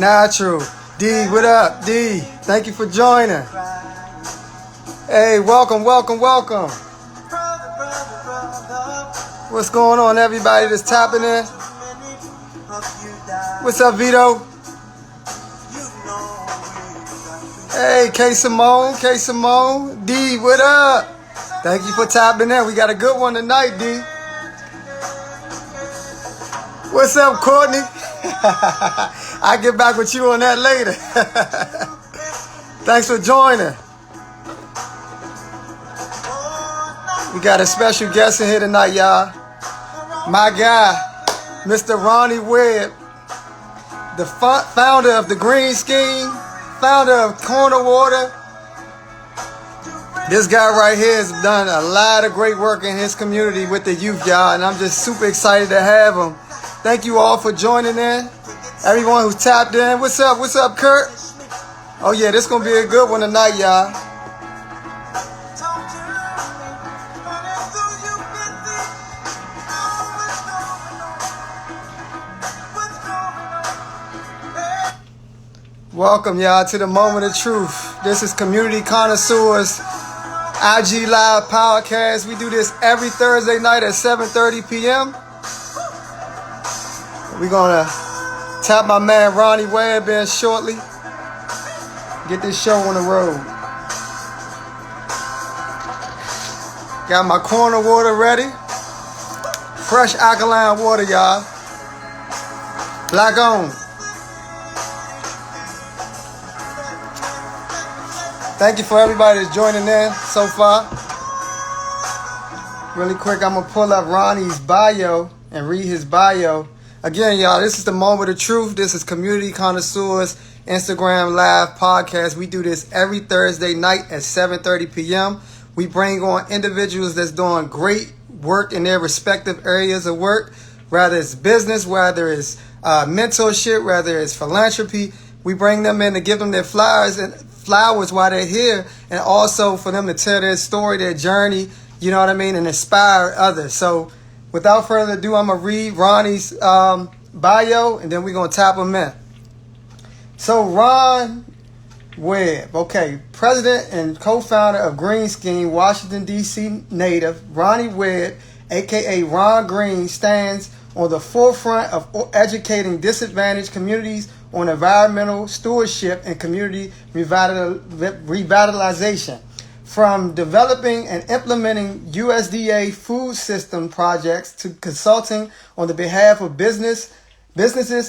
Natural. D, what up, D? Thank you for joining. Hey, welcome. What's going on, everybody that's tapping in? What's up, Vito? Hey, K Simone. D, what up? Thank you for tapping in. We got a good one tonight, D. What's up, Courtney? I'll get back with you on that later. Thanks for joining. We got a special guest in here tonight, y'all. My guy, Mr. Ronnie Webb, the founder of the Green Scheme, founder of Corner Water. This guy right here has done a lot of great work in his community with the youth, y'all, and I'm just super excited to have him. Thank you all for joining in. Everyone who's tapped in. What's up, Kurt? Oh yeah, this gonna be a good one tonight, y'all. Welcome, y'all, to the moment of truth. This is Community Connoisseurs IG Live Podcast. We do this every Thursday night at 7:30 p.m. We're gonna tap my man Ronnie Webb in shortly. Get this show on the road. Got my corner water ready. Fresh alkaline water, y'all. Black on. Thank you for everybody that's joining in so far. Really quick, I'm gonna pull up Ronnie's bio and read his bio. Again, y'all, this is the moment of truth. This is Community Connoisseurs Instagram Live Podcast. We do this every Thursday night at 7:30 p.m. We bring on individuals that's doing great work in their respective areas of work, whether it's business, whether it's mentorship, whether it's philanthropy. We bring them in to give them their flowers while they're here, and also for them to tell their story, their journey, you know what I mean, and inspire others. So without further ado, I'm going to read Ronnie's bio, and then we're going to tap him in. So Ron Webb, okay, president and co-founder of Green Scheme, Washington, D.C. native, Ronnie Webb, a.k.a. Ron Green, stands on the forefront of educating disadvantaged communities on environmental stewardship and community revitalization. From developing and implementing USDA food system projects to consulting on the behalf of businesses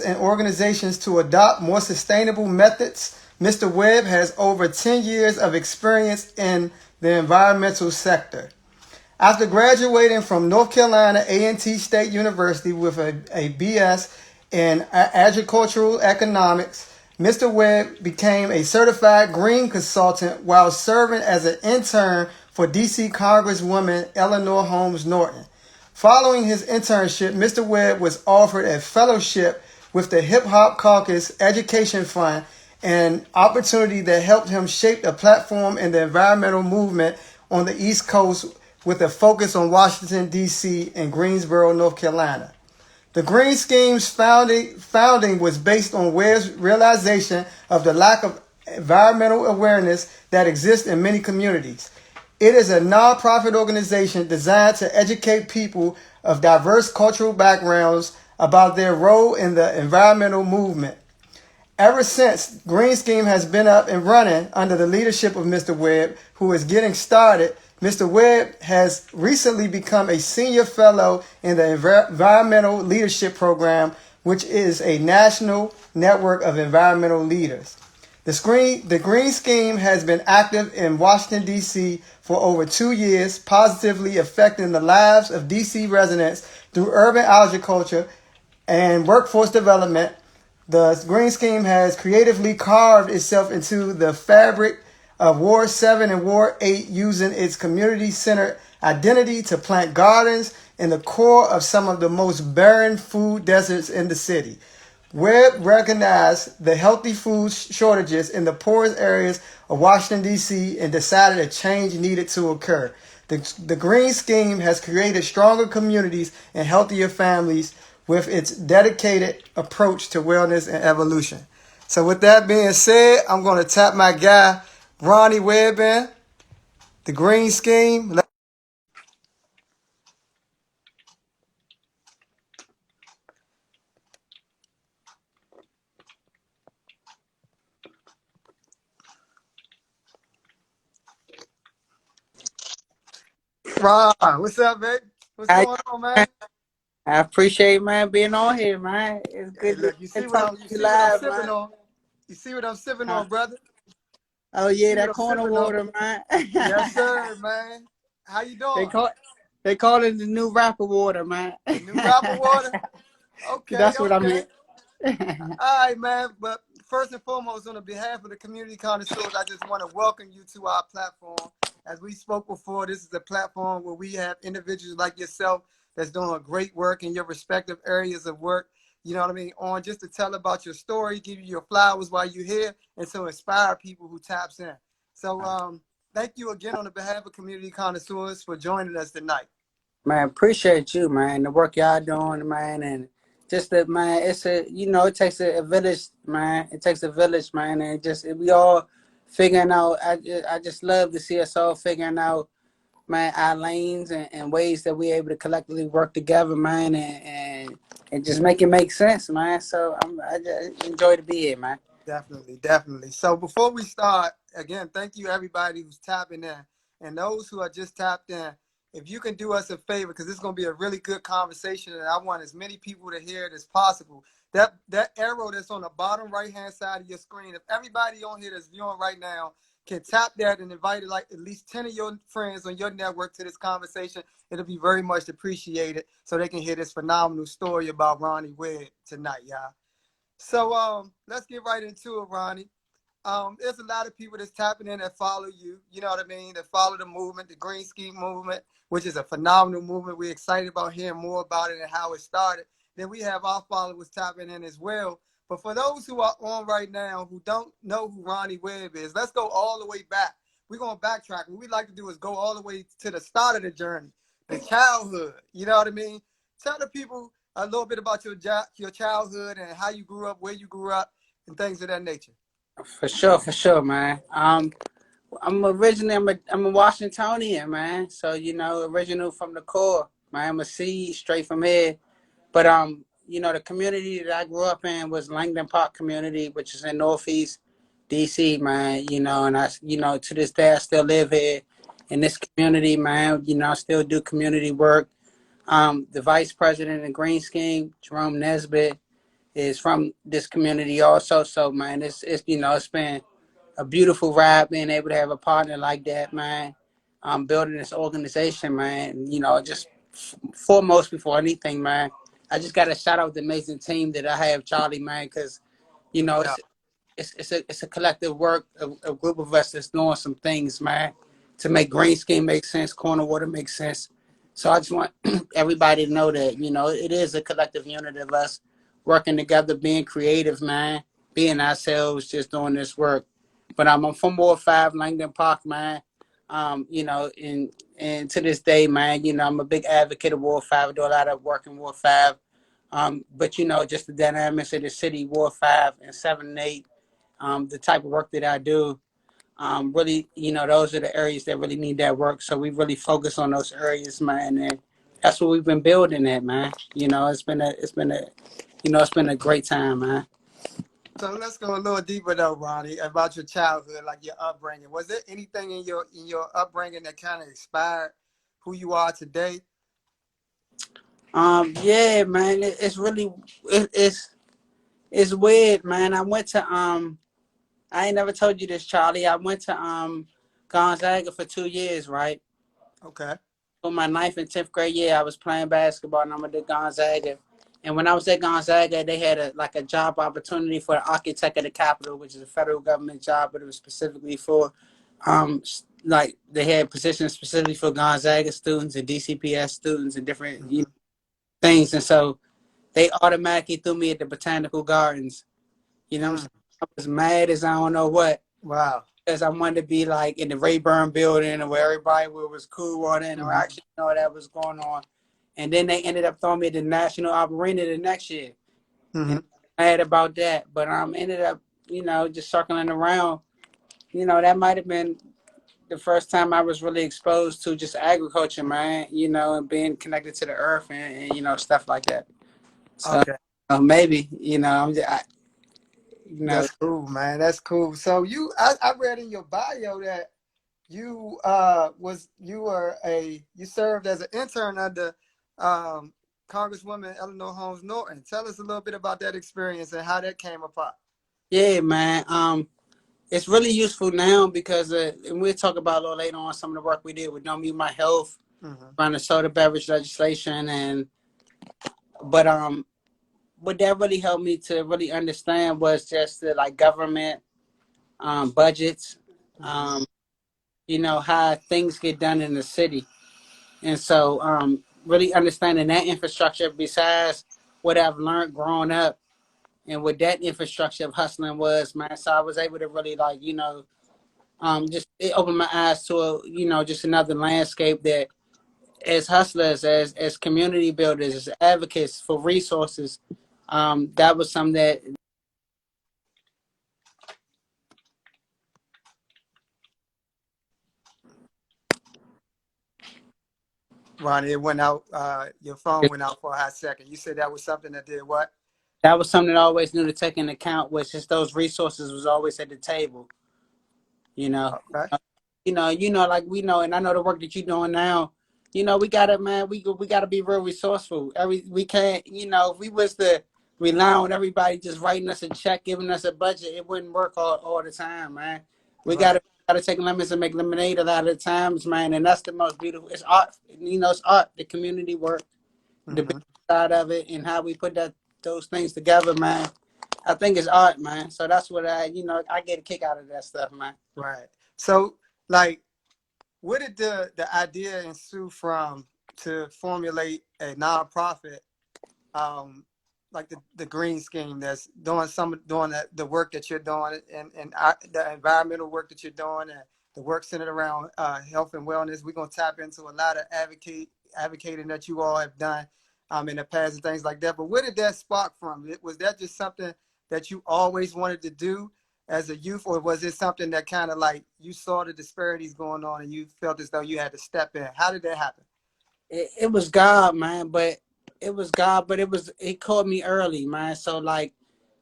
and organizations to adopt more sustainable methods, Mr. Webb has over 10 years of experience in the environmental sector. After graduating from North Carolina A&T State University with a BS in agricultural economics, Mr. Webb became a certified green consultant while serving as an intern for D.C. Congresswoman Eleanor Holmes Norton. Following his internship, Mr. Webb was offered a fellowship with the Hip Hop Caucus Education Fund, an opportunity that helped him shape a platform in the environmental movement on the East Coast with a focus on Washington, D.C. and Greensboro, North Carolina. The Green Scheme's founding was based on Webb's realization of the lack of environmental awareness that exists in many communities. It is a nonprofit organization designed to educate people of diverse cultural backgrounds about their role in the environmental movement. Ever since, Green Scheme has been up and running under the leadership of Mr. Webb, who is getting started. Mr. Webb has recently become a senior fellow in the Environmental Leadership Program, which is a national network of environmental leaders. The Green Scheme has been active in Washington, D.C. for over 2 years, positively affecting the lives of D.C. residents through urban agriculture and workforce development. The Green Scheme has creatively carved itself into the fabric of Ward 7 and Ward 8, using its community-centered identity to plant gardens in the core of some of the most barren food deserts in the city. Webb recognized the healthy food shortages in the poorest areas of Washington, D.C. and decided a change needed to occur. The Green Scheme has created stronger communities and healthier families with its dedicated approach to wellness and evolution. So with that being said, I'm going to tap my guy, Ronnie Webb in, the green scheme. Ron, what's up, babe? What's I, going on, man? I appreciate man being on here, man. It's Hey, good look, to talk to you you see what I'm live, sipping man. on? You see what I'm sipping Huh? on, brother? Oh You yeah, see what that I'm corner sipping on? water, man. Yes, sir, man. How you they doing? call they call it the new rapper water, man. The new rapper water? Okay, That's what I'm okay. here. All right, man. But first and foremost, on the behalf of the community connoisseurs, I just want to welcome you to our platform. As we spoke before, this is a platform where we have individuals like yourself that's doing great work in your respective areas of work. You know what I mean? On just to tell about your story, give you your flowers while you're here, and to inspire people who taps in. So, thank you again on the behalf of community connoisseurs for joining us tonight. Man, appreciate you, man. The work y'all doing, man, and just that, man. It's it takes a village, man. It takes a village, man, and just we all figuring out. I just love to see us all figuring out, man, our lanes and ways that we're able to collectively work together, man, and just make it make sense, man. So I just enjoy to be here, man. Definitely, definitely. So before we start, again, thank you everybody who's tapping in, and those who are just tapped in. If you can do us a favor, because this is going to be a really good conversation, and I want as many people to hear it as possible. That arrow that's on the bottom right hand side of your screen, if everybody on here that's viewing right now can tap that and invite like at least 10 of your friends on your network to this conversation, it'll be very much appreciated, so they can hear this phenomenal story about Ronnie Webb tonight, y'all. So let's get right into it, Ronnie. There's a lot of people that's tapping in that follow you. You know what I mean? That follow the movement, the Green Scheme movement, which is a phenomenal movement. We're excited about hearing more about it and how it started. Then we have our followers tapping in as well. But for those who are on right now who don't know who Ronnie Webb is, let's go all the way back. We're gonna backtrack. What we like to do is go all the way to the start of the journey, the childhood. You know what I mean? Tell the people a little bit about your childhood and how you grew up, where you grew up, and things of that nature. For sure, man. I'm originally I'm a Washingtonian, man. So original from the core, man. I'm a seed straight from here. But the community that I grew up in was Langdon Park community, which is in Northeast DC, man. And to this day I still live here in this community, man. I still do community work. The vice president of Green Scheme, Jerome Nesbitt, is from this community also. So man, it's been a beautiful ride being able to have a partner like that, man. Building this organization, man. Just foremost before anything, man. I just got to shout out the amazing team that I have, Charlie, man, because you know Yeah. it's it's a collective work, a group of us that's doing some things, man, to make Green Scheme make sense, Corner Water make sense. So I just want everybody to know that it is a collective unit of us working together, being creative, man, being ourselves, just doing this work. But I'm from Ward 5, Langdon Park, man. And to this day, man, I'm a big advocate of Ward 5. I do a lot of work in Ward 5. But just the dynamics of the city, Ward 5 and 7 and 8, the type of work that I do, really, those are the areas that really need that work. So we really focus on those areas, man, and that's what we've been building at, man. It's been a great time, man. So let's go a little deeper though, Ronnie, about your childhood, like your upbringing. Was there anything in your upbringing that kind of inspired who you are today? Yeah, man, it's really it, it's weird, man. I ain't never told you this, Charlie. I went to Gonzaga for 2 years, right? Okay. For my ninth and 10th grade year, I was playing basketball, and I went to Gonzaga. And when I was at Gonzaga, they had a job opportunity for the architect of the Capitol, which is a federal government job, but it was specifically for, like they had positions specifically for Gonzaga students and DCPS students and different Mm-hmm. things. And so they automatically threw me at the Botanical Gardens. You know what I'm Mm. saying? I was mad as I don't know what. Wow. Because I wanted to be like in the Rayburn building or where everybody was cool on it or Mm-hmm. actually know that was going on. And then they ended up throwing me at the National Arena the next year. Mm-hmm. And I had about that. But ended up just circling around, that might have been the first time I was really exposed to just agriculture, man, and being connected to the earth and stuff like that. So Okay. maybe, That's cool, man. That's cool. So I read in your bio that you served as an intern under um, Congresswoman Eleanor Holmes Norton. Tell us a little bit about that experience and how that came about. yeah, man. It's really useful now because, and we'll talk about a little later on some of the work we did with Don't Mute My Health Hmm. around the soda beverage legislation, but what that really helped me to really understand was just the like government budgets, Hmm. um, how things get done in the city, and so really understanding that infrastructure besides what I've learned growing up and what that infrastructure of hustling was, man. So I was able to really like just it opened my eyes to just another landscape that as hustlers, as community builders, as advocates for resources, that was something that Ronnie, it went out. Your phone went out for a hot second. You said that was something that did what? that was something that I always knew to take into account was just those resources was always at the table. You know, Okay. like we know, and I know the work that you're doing now. We gotta, man, we gotta be real resourceful. We can't, if we was to rely on everybody just writing us a check, giving us a budget, it wouldn't work all the time, man. We Right. gotta take lemons and make lemonade a lot of the times, man. And that's the most beautiful. It's art, it's art, the community work, the Hmm. business side of it, and how we put those things together, man. I think it's art, man. So that's what I get a kick out of that stuff, man. Right. So, like, where did the idea ensue from to formulate a nonprofit, um, like the green scheme that's doing the work that you're doing and the environmental work that you're doing and the work centered around health and wellness? We're gonna tap into a lot of advocating that you all have done in the past and things like that. But where did that spark from? Was that just something that you always wanted to do as a youth, or was it something that kind of like you saw the disparities going on and you felt as though you had to step in? How did that happen? It was God, man, but it caught me early, man. So like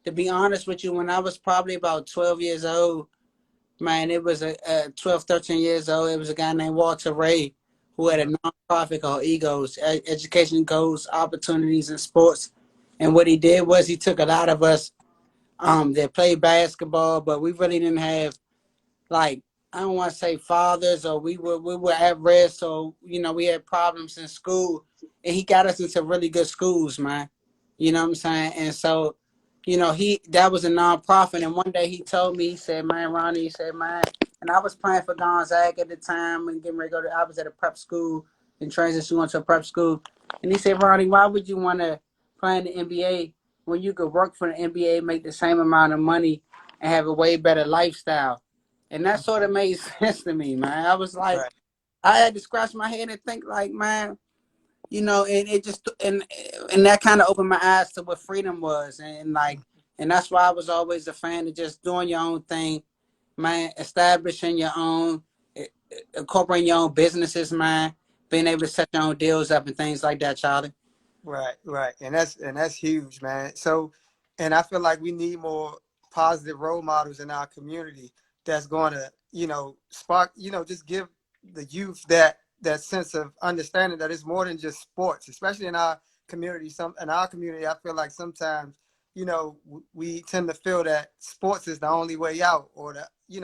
to be honest with you, when I was probably about 12 years old, man, it was a 12, 13 years old. It was a guy named Walter Ray who had a Mhm. nonprofit called Egos, Education Goals, Opportunities in Sports. And what he did was he took a lot of us that played basketball, but we really didn't have like I don't want to say fathers or we were at risk or we had problems in school and he got us into really good schools, man. You know what I'm saying? And so, he that was a nonprofit and one day he told me, he said, man, Ronnie, he said, man, and I was playing for Gonzaga at the time and getting ready to go to I was at a prep school and transition to a prep school. And he said, Ronnie, why would you want to play in the NBA when you could work for the NBA, make the same amount of money and have a way better lifestyle? And that sort of made sense to me, man. I was like, Right. I had to scratch my head and think, like, man, and it just and that kind of opened my eyes to what freedom was, and like, and that's why I was always a fan of just doing your own thing, man, establishing your own, incorporating your own businesses, man, being able to set your own deals up and things like that, Charlie. Right, right, and that's huge, man. So, and I feel like we need more positive role models in our community that's going to, spark, just give the youth that sense of understanding that it's more than just sports, especially in our community. In our community, I feel like sometimes, we tend to feel that sports is the only way out, or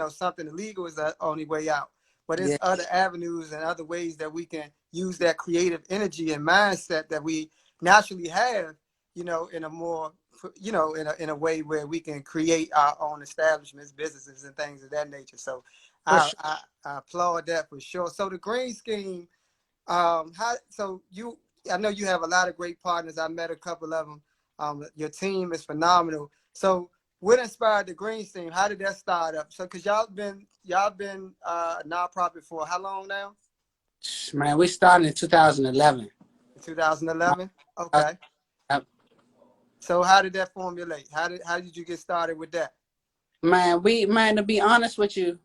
something illegal is the only way out. But there's Yeah, other avenues and other ways that we can use that creative energy and mindset that we naturally have, in a more, in a way where we can create our own establishments, businesses, and things of that nature. So for I, sure. I, I applaud that for sure. So the green scheme, how so you I know you have a lot of great partners. I met a couple of them. Your team is phenomenal. So what inspired the green scheme? How did that start up? So because y'all been a nonprofit for how long now? Man, we started in 2011. 2011. Uh, Okay. So how did that formulate? How did you get started with that? Man, to be honest with you,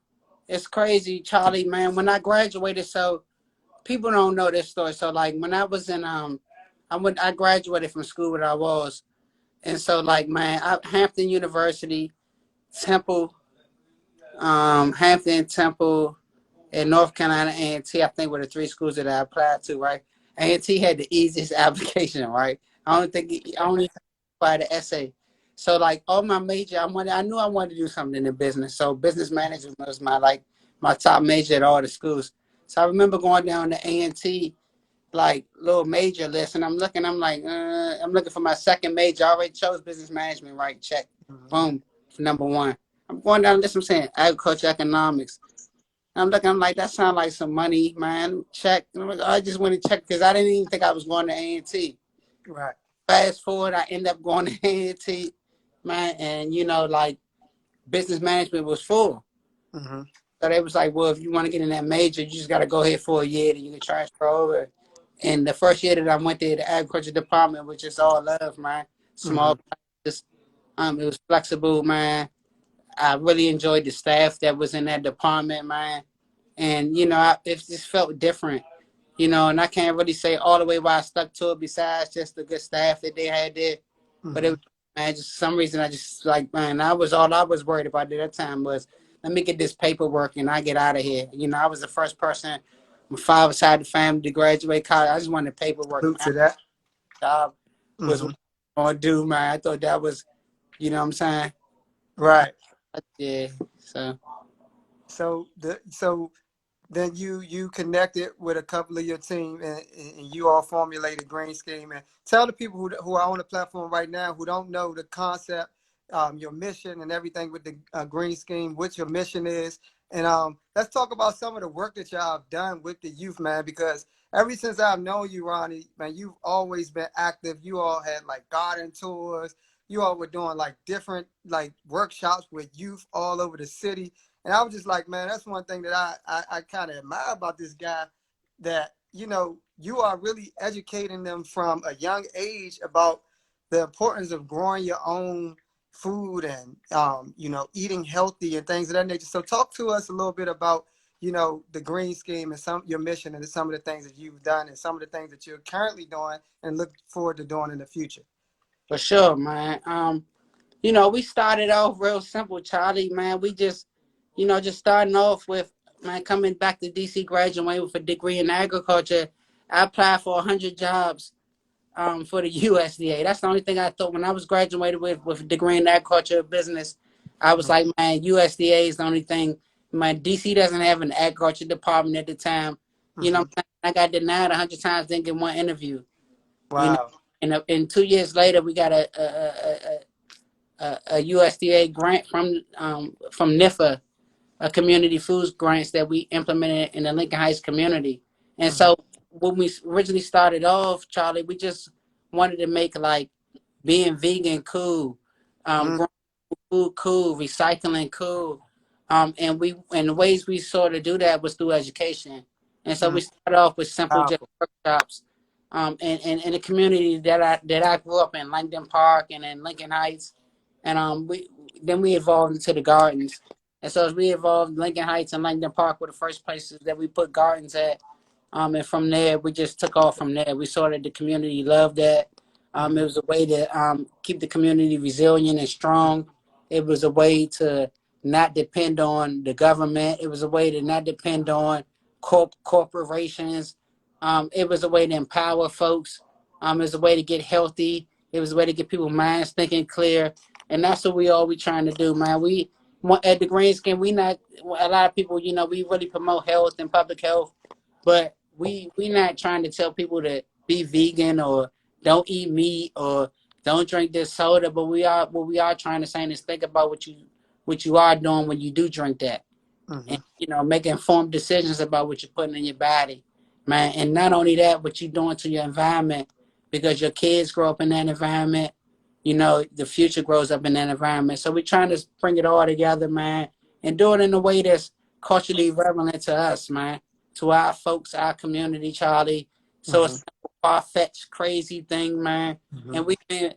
it's crazy, Charlie, man. When I graduated, so people don't know this story. So like when I was in I graduated from school where I was. And so like man, Hampton University, Temple, Hampton, Temple, in North Carolina, A&T, I think were the three schools that I applied to, right? A&T had the easiest application, right? I only applied the essay. So like all my major, I knew I wanted to do something in the business. So business management was my top major at all the schools. So I remember going down to A&T like little major list, and I'm looking for my second major. I already chose business management, right? Check, Mm-hmm. boom, number one. I'm going down this. I'm saying agriculture economics. I'm looking. I'm like, that sounds like some money, man. Check. And I'm like, I just went to check because I didn't even think I was going to A&T. Right. Fast forward, I end up going to A&T, man, and like business management was full. Mm-hmm. So they was like, well, if you want to get in that major, you just got to go ahead for a year, and you can transfer over. And the first year that I went there, the agriculture department was just all love, man. Mm-hmm. Small, just it was flexible, man. I really enjoyed the staff that was in that department, man. And it just felt different, and I can't really say all the way why I stuck to it. Besides just the good staff that they had there, but it Mm-hmm. was, man, just some reason I just like, man, all I was worried about at that time was let me get this paperwork and I get out of here. I was the first person, my father side of the family, to graduate college. I just wanted paperwork, Salute man. to that. Job was Mm-hmm. what I was gonna do, man. I thought that was, what I'm saying. Right. Yeah. So So then you connected with a couple of your team and you all formulated green scheme, and tell the people who are on the platform right now who don't know the concept, your mission and everything with the green scheme, what your mission is. And let's talk about some of the work that y'all have done with the youth, man, because ever since I've known you, Ronnie, man, you've always been active. You all had like garden tours. You all were doing like different like workshops with youth all over the city. And I was just like, man, that's one thing that I kind of admire about this guy, that, you are really educating them from a young age about the importance of growing your own food and, eating healthy and things of that nature. So talk to us a little bit about, the green scheme and your mission and some of the things that you've done and some of the things that you're currently doing and look forward to doing in the future. for sure, man. We started off real simple, Charlie, man. We just starting off with, man, coming back to DC, graduating with a degree in agriculture. I applied for 100 jobs for the USDA. That's the only thing I thought when I was graduated with a degree in agriculture business. I was Mm-hmm. like, man, USDA is the only thing. Man, DC doesn't have an agriculture department at the time. Mm-hmm. What I'm saying? I got denied 100 times, didn't get one interview. You know, Wow. and 2 years later, we got a USDA grant from NIFA, a community foods grants that we implemented in the Lincoln Heights community. And Mm-hmm. so when we originally started off, Charlie, we just wanted to make like being vegan cool, growing food cool, recycling cool. And the ways we sort of do that was through education. And so Mm-hmm. we started off with simple just Powerful. workshops. And in the community that I grew up in, Langdon Park and in Lincoln Heights. And we evolved into the gardens. And so as we evolved, Lincoln Heights and Langdon Park were the first places that we put gardens at. And from there, we just took off from there. We saw that the community loved that. It Mm-hmm. was a way to keep the community resilient and strong. It was a way to not depend on the government. It was a way to not depend on corporations. It was a way to empower folks. It was a way to get healthy. It was a way to get people's minds thinking clear. And that's what we trying to do, man. We at the Green Skin, we not a lot of people, we really promote health and public health, but we not trying to tell people to be vegan or don't eat meat or don't drink this soda. But we are trying to say is think about what you are doing when you do drink that, Mm-hmm. and make informed decisions about what you're putting in your body, man. And not only that, what you're doing to your environment, because your kids grow up in that environment. The future grows up in that environment. So we're trying to bring it all together, man, and do it in a way that's culturally relevant to us, man, to our folks, our community, Charlie. So Mm-hmm. it's a far-fetched, crazy thing, man. Mm-hmm. And we've been,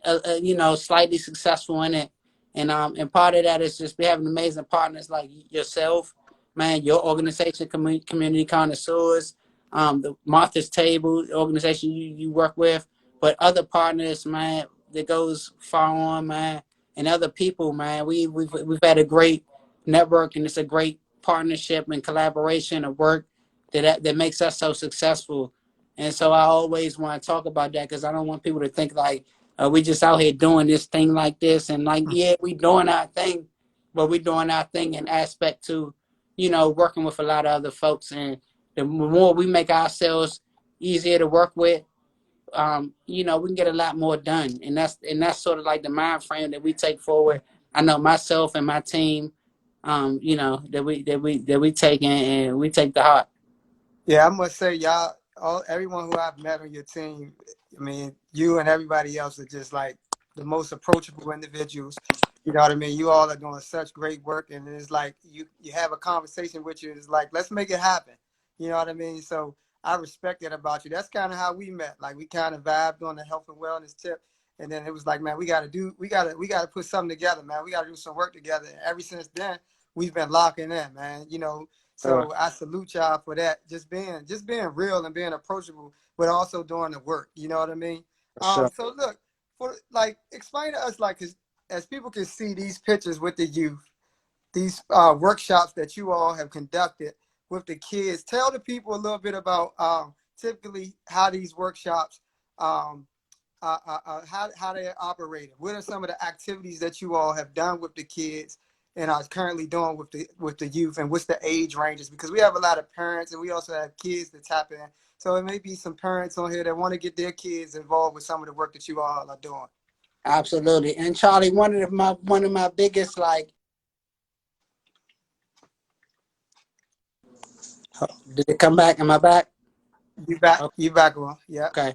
slightly successful in it. And part of that is just be having amazing partners like yourself, man, your organization, Community Connoisseurs, the Martha's Table organization you work with, but other partners, man, that goes far on, man, and other people, man. We've had a great network, and it's a great partnership and collaboration of work that makes us so successful. And so I always want to talk about that because I don't want people to think like we just out here doing this thing like this, and like, yeah, we doing our thing, but we doing our thing in aspect to, working with a lot of other folks, and the more we make ourselves easier to work with, we can get a lot more done, and that's sort of like the mind frame that we take forward. I know myself and my team, that we take and we take the heart. Yeah, I must say, y'all, everyone who I've met on your team, I mean, you and everybody else are just like the most approachable individuals. You know what I mean? You all are doing such great work, and it's like you have a conversation with you. It's like, let's make it happen. You know what I mean? So I respect that about you. That's kind of how we met. Like we kind of vibed on the health and wellness tip, and then it was like, man, we got to put something together, man. We got to do some work together. And ever since then, we've been locking in, man. Sure, So I salute y'all for that. Just being real and being approachable, but also doing the work. You know what I mean? for sure. So look, for like explain to us, like, as people can see these pictures with the youth, these workshops that you all have conducted with the kids. Tell the people a little bit about typically how these workshops, um, how they operate. What are some of the activities that you all have done with the kids and are currently doing with the youth, and what's the age ranges? Because we have a lot of parents and we also have kids that tap in. So it may be some parents on here that want to get their kids involved with some of the work that you all are doing. Absolutely. And Charlie, one of my biggest, like, did it come back? Am I back? You back? You back on? Yeah. Okay.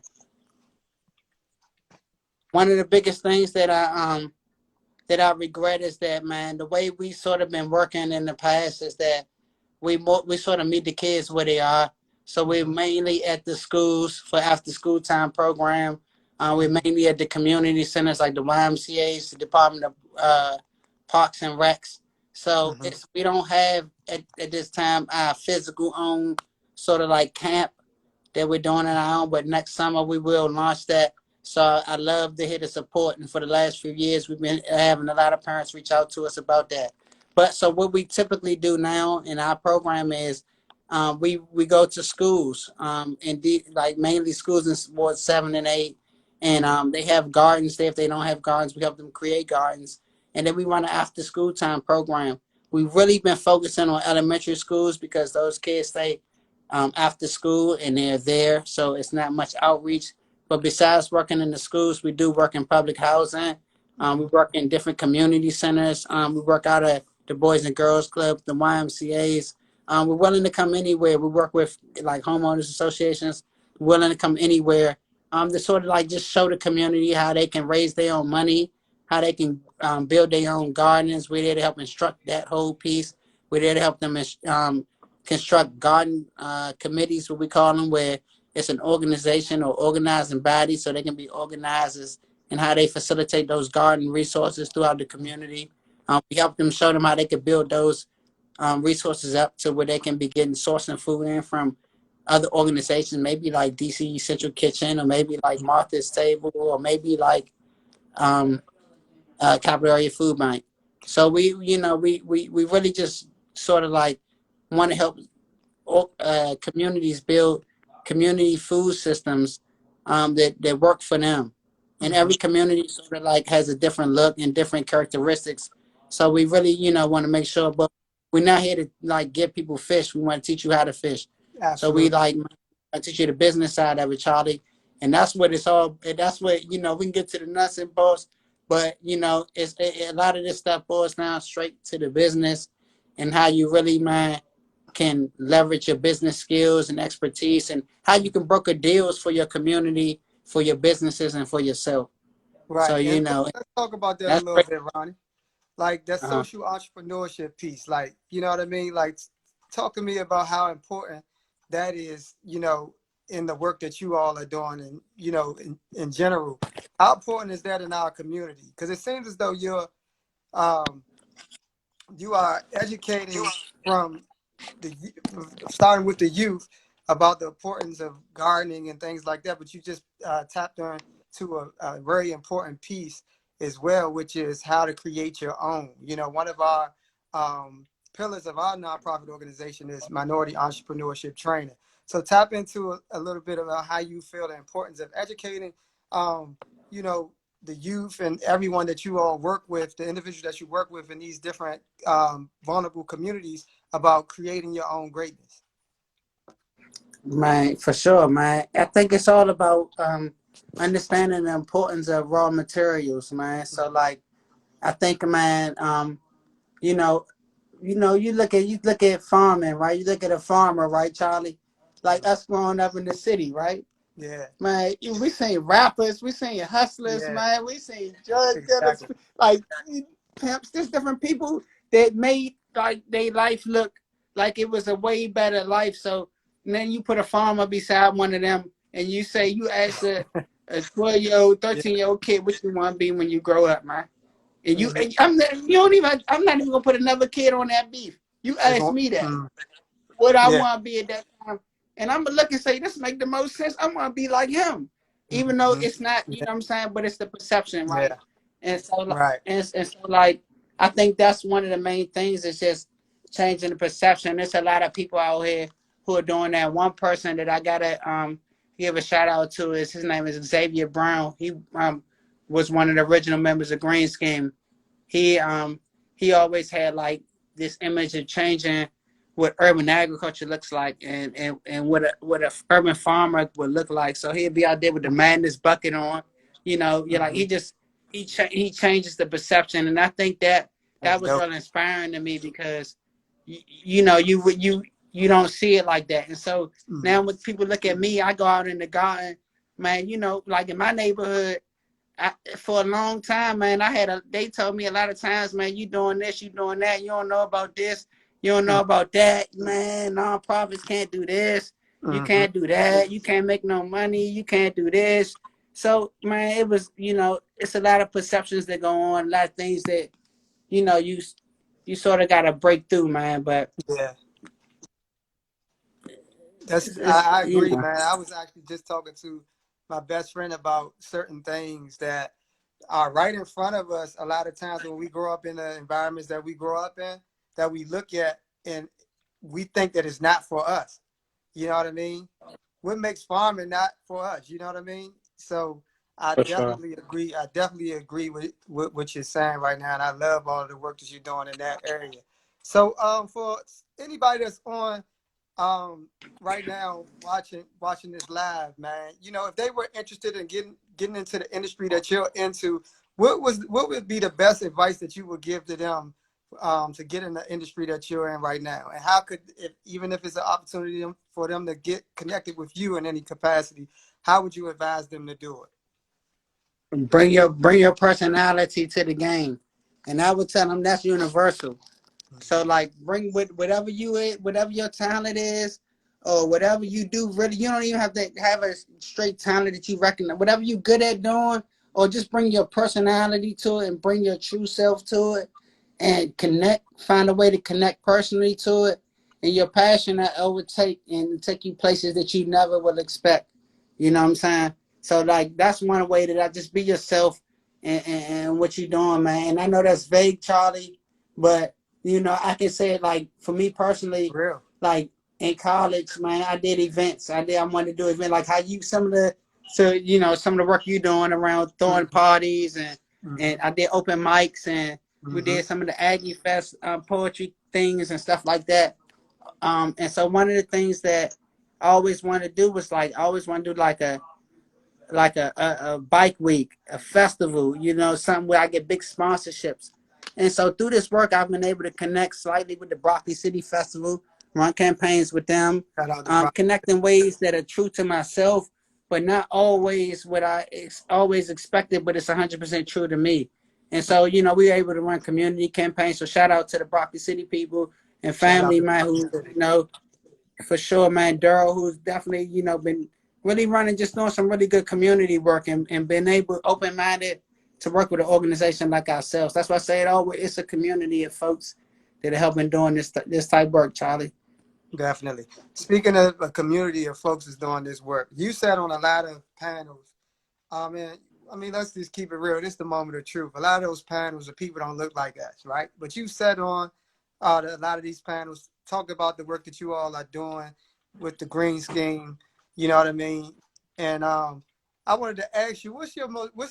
One of the biggest things that I regret is that, man, the way we sort of been working in the past is that we sort of meet the kids where they are. So we're Mm-hmm. mainly at the schools for after school time program. We're Mm-hmm. mainly at the community centers like the YMCA's, the Department of Parks and Recs. So Mm-hmm. it's we don't have at this time our physical own sort of like camp that we're doing it our own, but next summer we will launch that. So I love to hear the support, and for the last few years we've been having a lot of parents reach out to us about that. But so what we typically do now in our program is we go to schools, like mainly schools in Ward 7 and 8, and they have gardens there. If they don't have gardens, we help them create gardens, and then we run an after school time program. We've really been focusing on elementary schools because those kids stay after school and they're there, so it's not much outreach. But besides working in the schools, we do work in public housing. We Mm-hmm. work in different community centers. We work out at the Boys and Girls Club, the YMCA's. We're willing to come anywhere. We work with like homeowners associations, willing to come anywhere. To sort of like just show the community how they can raise their own money, how they can build their own gardens. We're there to help instruct that whole piece. We're there to help them construct garden committees, what we call them, where it's an organization or organizing body, so they can be organizers and how they facilitate those garden resources throughout the community. We help them show them how they can build those resources up to where they can be getting sourcing food in from other organizations, maybe like DC Central Kitchen, or maybe like Martha's Table, or maybe like um, Capital Area Food Bank. So we really just sort of like want to help communities build community food systems that work for them. And Mm-hmm. every community sort of like has a different look and different characteristics. So we really, want to make sure, but we're not here to like give people fish. We want to teach you how to fish. So we Absolutely. like I teach you the business side of it, Charlie. And that's what it's all. And that's what we can get to the nuts and bolts. But a lot of this stuff boils down straight to the business and how you really, man, can leverage your business skills and expertise, and how you can broker deals for your community, for your businesses, and for yourself. So Right. And let's talk about that a that's little great. bit, Ronnie. Like that Uh-huh. social entrepreneurship piece. Like, you know what I mean? Like, talk to me about how important that is, in the work that you all are doing, and, in general. How important is that in our community? Because it seems as though you're um, you are educating from starting with the youth about the importance of gardening and things like that. But you just tapped on to a very important piece as well, which is how to create your own. You know, one of our pillars of our nonprofit organization is minority entrepreneurship training. So tap into a little bit about how you feel the importance of educating, um, you know, the youth and everyone that you all work with, the individuals that you work with in these different vulnerable communities about creating your own greatness. Man, for sure, man. I think it's all about understanding the importance of raw materials, man. So like I think, man, you know, you look at farming, right? You look at a farmer, right, Charlie? Like us growing up in the city, right? Yeah, Man, we seen rappers, we seen hustlers, yeah, man, we seen drug dealers, exactly. like pimps. There's different people that made like their life look like it was a way better life. So and then you put a farmer beside one of them, and you say you ask a 12-year-old, Yeah. 13-year-old kid what you want to be when you grow up, man. And Mm-hmm. I'm not even gonna put another kid on that beef. You They asked won't. me that Mm, what I yeah. want to be at that time. And I'm gonna look and say, this make the most sense. I want to be like him. Even though Mm-hmm. it's not, you Yeah. know what I'm saying, but it's the perception, right? Yeah. And so like Right. and so like I think that's one of the main things is just changing the perception. There's a lot of people out here who are doing that. One person that I gotta give a shout out to is his name is Xavier Brown. He was one of the original members of Green Scheme. He always had like this image of changing what urban agriculture looks like and what a urban farmer would look like. So he'd be out there with the madness bucket on, you're like Mm-hmm. he changes the perception, and I think that That's that was dope. really inspiring to me because you don't see it like that, and so Mm-hmm. now when people look at me, I go out in the garden, man. Like in my neighborhood, for a long time, man, they told me a lot of times, man, you doing this, you doing that, you don't know about this, you don't know about that, man. Nonprofits can't do this, you Mm-hmm. can't do that, you can't make no money, you can't do this. So, man, it was, it's a lot of perceptions that go on, a lot of things that, you know, you you sort of got to break through, man. But Yeah. That's it's I agree, man. I was actually just talking to my best friend about certain things that are right in front of us a lot of times when we grow up in the environments that we grow up in, that we look at and we think that it's not for us. You know what I mean? What makes farming not for us? You know what I mean? So I for sure. definitely agree. I definitely agree with what you're saying right now, and I love all of the work that you're doing in that area. So for anybody that's on um right now watching this live, man, if they were interested in getting into the industry that you're into, what would be the best advice that you would give to them to get in the industry that you're in right now, and how could, even if it's an opportunity for them to get connected with you in any capacity, how would you advise them to do it? Bring your personality to the game, and I would tell them that's universal. So like bring whatever whatever your talent is, or whatever you do. Really, you don't even have to have a straight talent that you recognize. Whatever you good at doing, or just bring your personality to it and bring your true self to it, and connect. Find a way to connect personally to it, and your passion that overtake and take you places that you never will expect. You know what I'm saying? So like that's one way that I just be yourself and what you doing, man. And I know that's vague, Charlie, but I can say it like for me personally, For real. like in college, man, I did events. I wanted to do events like how you some of the work you doing around throwing Mm-hmm. parties and Mm-hmm. I did open mics and we Mm-hmm. did some of the Aggie Fest poetry things and stuff like that. And so one of the things that I always wanted to do was like I always want to do like a bike week, a festival, something where I get big sponsorships. And so through this work, I've been able to connect slightly with the Broccoli City Festival, run campaigns with them, Shout out to Brock. connect in ways that are true to myself, but not always what I always expected, but it's 100% true to me. And so, we were able to run community campaigns. So shout out to the Broccoli City people and Shout out family, to man, Brock who, City. for sure, man. Daryl, who's definitely, been really running, just doing some really good community work and been able, open minded to work with an organization like ourselves. That's why I say it's a community of folks that are helping doing this type of work, Charlie. Definitely. Speaking of a community of folks that's doing this work, you sat on a lot of panels. And I mean, let's just keep it real. This is the moment of truth. A lot of those panels, the people don't look like us, right? But you sat on a lot of these panels, talk about the work that you all are doing with the green scheme. You know what I mean? And I wanted to ask you, what's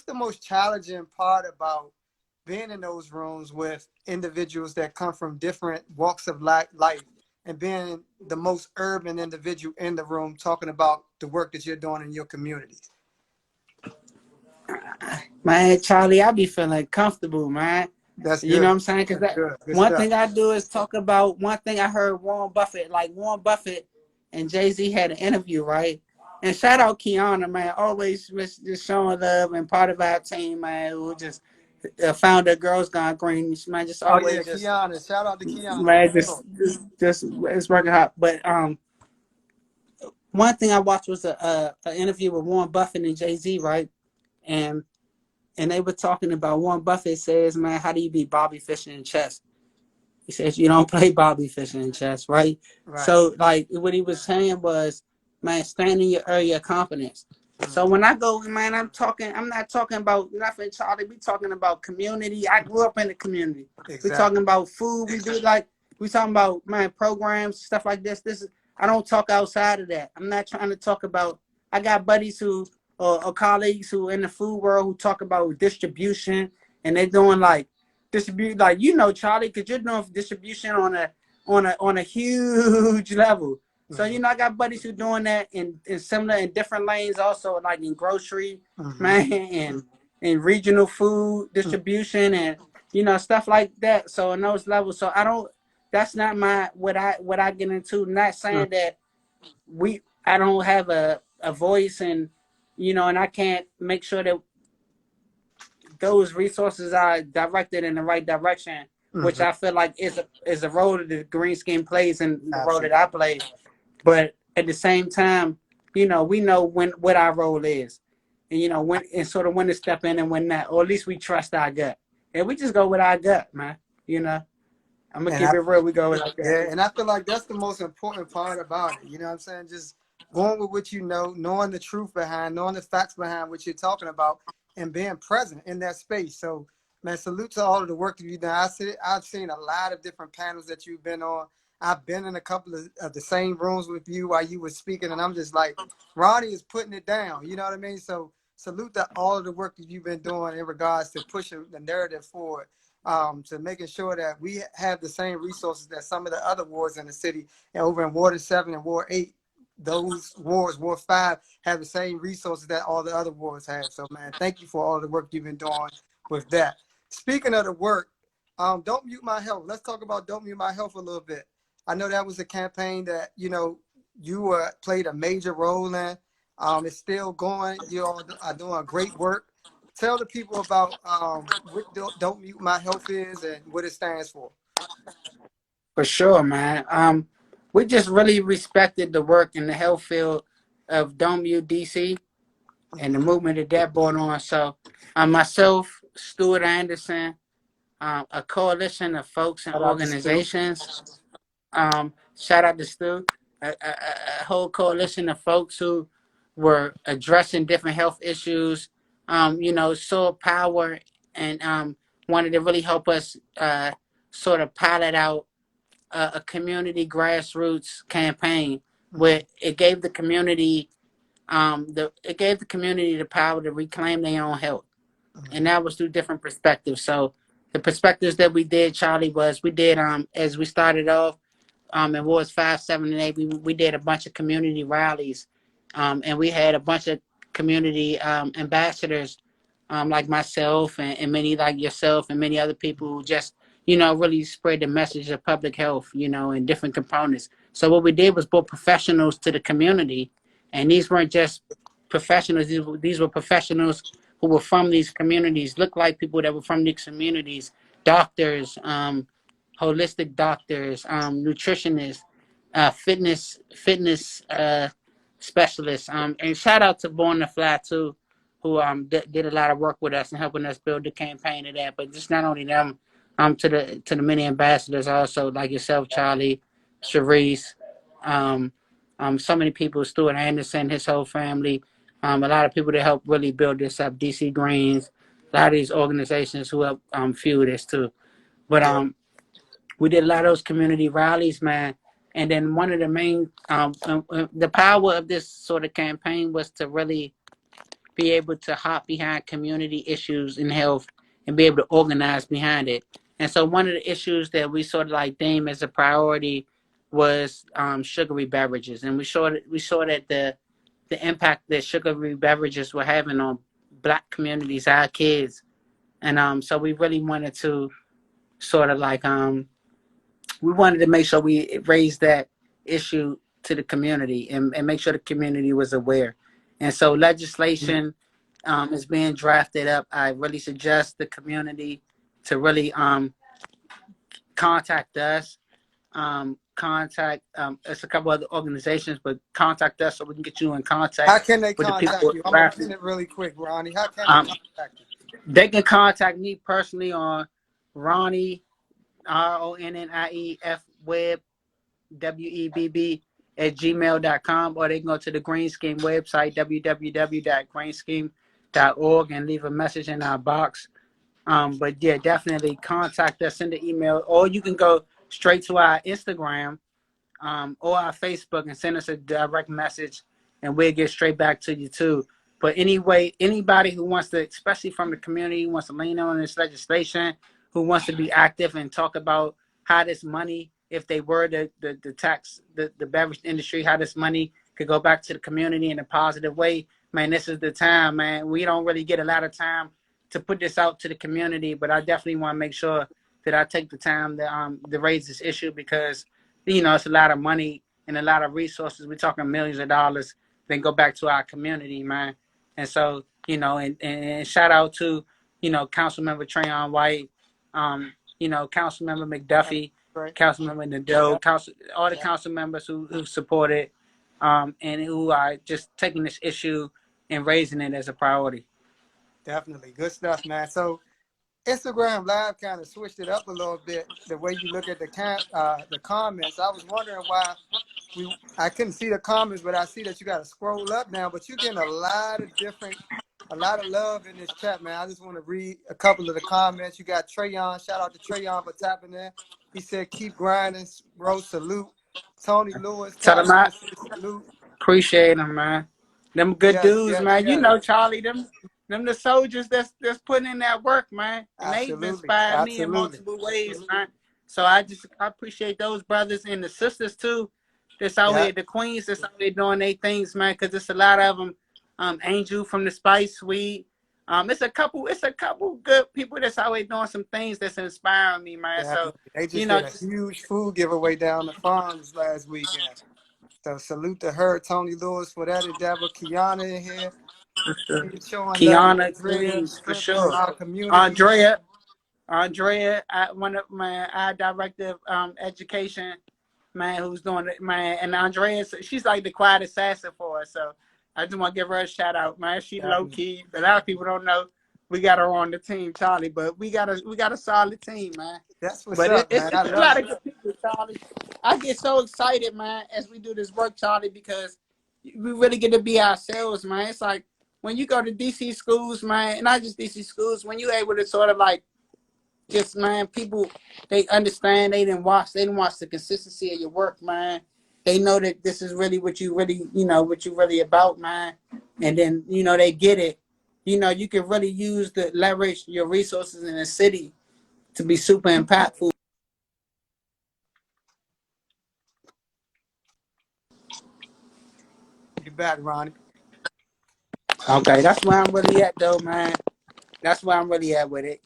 the most challenging part about being in those rooms with individuals that come from different walks of life and being the most urban individual in the room talking about the work that you're doing in your communities? Man, Charlie, I be feeling comfortable, man. That's You know what good. I'm saying? Because That's good. Good one stuff. thing I do is talk about one thing I heard Warren Buffett and Jay-Z had an interview, right? And shout out Kiana, man, always just showing love and part of our team, man, who just found the Girls Gone Green, man, just Oh yeah, always just, Kiana. Shout out to Kiana for man, sure. just it's working hard. But one thing I watched was a interview with Warren Buffett and Jay-Z, right? And they were talking about Warren Buffett says, man, how do you beat Bobby Fischer in chess? He says you don't play Bobby Fischer in chess, right? Right. So like what he was saying was, man, stand in your area of confidence. So Mm-hmm. when I go, man, I'm not talking about nothing, Charlie. We talking about community. I grew up in the community. We talking Exactly. about food. We talking about, man, programs, stuff like this. I don't talk outside of that. I'm not trying to talk about. I got buddies who or colleagues who in the food world who talk about distribution, and they're doing like distribute, like, Charlie, because you're doing distribution on a huge level. So Mm-hmm. I got buddies who doing that in similar in different lanes, also like in grocery, Mm-hmm. man, and in regional food distribution, and stuff like that. So in those levels, so I don't. That's not my what I get into. Not Mm-hmm. saying that I don't have a voice, and and I can't make sure that those resources are directed in the right direction, which Mm-hmm. I feel like is a role that the green scheme plays and the role that Absolutely. I play. But at the same time, we know what our role is, and when to step in and when not, or at least we trust our gut, and we just go with our gut, man. I'm gonna And keep I it real. We go with our gut. Yeah, and I feel like that's the most important part about it. You know what I'm saying? Just going with what you know, knowing the truth behind, knowing the facts behind what you're talking about, and being present in that space. So, man, salute to all of the work that you've done. I've seen a lot of different panels that you've been on. I've been in a couple of the same rooms with you while you were speaking, and I'm just like, Ronnie is putting it down. You know what I mean? So, salute to all of the work that you've been doing in regards to pushing the narrative forward, to making sure that we have the same resources that some of the other wards in the city, and over in Ward 7 and Ward 8, those wards, Ward 5, have the same resources that all the other wards have. So, man, thank you for all the work you've been doing with that. Speaking of the work, Don't Mute My Health. Let's talk about Don't Mute My Health a little bit. I know that was a campaign that, you played a major role in. It's still going. You all are doing great work. Tell the people about what Don't Mute My Health is and what it stands for. For sure, man. We just really respected the work in the health field of Dome UDC and the Mm-hmm. movement that brought on. So, myself, Stuart Anderson, a coalition of folks and Shout out to Stu. organizations. Shout out to Stu, a whole coalition of folks who were addressing different health issues. Saw power and wanted to really help us sort of pilot out a community grassroots campaign Mm-hmm. where it gave the community the power to reclaim their own health, and Mm-hmm. that was through different perspectives. So the perspectives that we did, Charlie, was we did as we started off in Wards 5, 7, and 8, we did a bunch of community rallies, and we had a bunch of community ambassadors, like myself and many like yourself and many other people who just really spread the message of public health, in different components. So what we did was brought professionals to the community, and these weren't just professionals; these were professionals who were from these communities, looked like people that were from these communities, doctors, holistic doctors, nutritionists, fitness specialists. And shout out to Born to Fly too, who did a lot of work with us and helping us build the campaign of that. But just not only them, to the many ambassadors also like yourself, Charlie, Sharice, um, so many people, Stuart Anderson, his whole family, a lot of people that helped really build this up, DC Greens, a lot of these organizations who helped fuel this too. But we did a lot of those community rallies, man. And then one of the main, the power of this sort of campaign was to really be able to hop behind community issues in health and be able to organize behind it. And so one of the issues that we sort of like deemed as a priority was sugary beverages, and we saw that the impact that sugary beverages were having on Black communities, our kids, and so we really wanted to sort of like we wanted to make sure we raised that issue to the community and make sure the community was aware. And so legislation is being drafted up. I really suggest the community to really contact us. Contact it's a couple other organizations, but contact us so we can get you in contact How can they with the contact people you? I'm gonna drafting. pin it really quick, Ronnie. How can they Um, contact you? they can contact me personally on Ronnie RONNIEF Webb WEBB at gmail.com, or they can go to the Green Scheme website, www.greenscheme.org, and leave a message in our box. But yeah, definitely contact us, send the email, or you can go straight to our Instagram or our Facebook and send us a direct message, and we'll get straight back to you too. But anyway, anybody who wants to, especially from the community, who wants to lean on this legislation, who wants to be active and talk about how this money, if they were the tax, the beverage industry, how this money could go back to the community in a positive way, man, this is the time, man. We don't really get a lot of time to put this out to the community, but I definitely want to make sure that I take the time to raise this issue, because it's a lot of money and a lot of resources. We're talking millions of dollars that go back to our community, man. And so, and shout out to, Councilmember Trayon White, Councilmember McDuffie, Right. Councilmember Nadeau, Yep. all the council members who supported and who are just taking this issue and raising it as a priority. Definitely. Good stuff, man. So Instagram Live kind of switched it up a little bit, the way you look at the comments. I was wondering why I couldn't see the comments, but I see that you got to scroll up now. But you're getting a lot of love in this chat, man. I just want to read a couple of the comments. You got Trayon. Shout out to Trayon for tapping in. He said, "Keep grinding, bro. Salute." Tony Lewis Tell them tapping I in. Salute. appreciate them, man. Them good Yes, dudes, yes, man. You yes. know, Charlie, them the soldiers that's putting in that work, man. And they've Absolutely, inspired me in absolutely. multiple ways, man. So I appreciate those brothers and the sisters too. That's out Yeah, here, the queens that's out here doing their things, man. Cause it's a lot of them. Angel from the Spice Suite. It's a couple good people that's out here doing some things that's inspiring me, man. So, definitely. They just did a huge food giveaway down the farms last weekend. So salute to her, Tony Lewis, for that endeavor. Kiana in here. She's showing love. Kiana Andrea, Queens for strengthening sure. our community. Andrea, one of my director of education, man, who's doing it, man. And Andrea, she's like the quiet assassin for us. So I just want to give her a shout out, man. She low Definitely. key. A lot of people don't know we got her on the team, Charlie. But we got a solid team, man. That's what's But up, it's man. I a love lot it. of good people, Charlie. I get so excited, man, as we do this work, Charlie, because we really get to be ourselves, man. It's like when you go to DC schools, man, and not just DC schools, when you're able to sort of like just, man, people, they understand, they didn't watch the consistency of your work, man. They know that this is really what you really, what you really about, man. And then, they get it. You can really use the leverage your resources in the city to be super impactful. You back, Ronnie. Okay, that's where I'm really at, though, man. That's where I'm really at with it.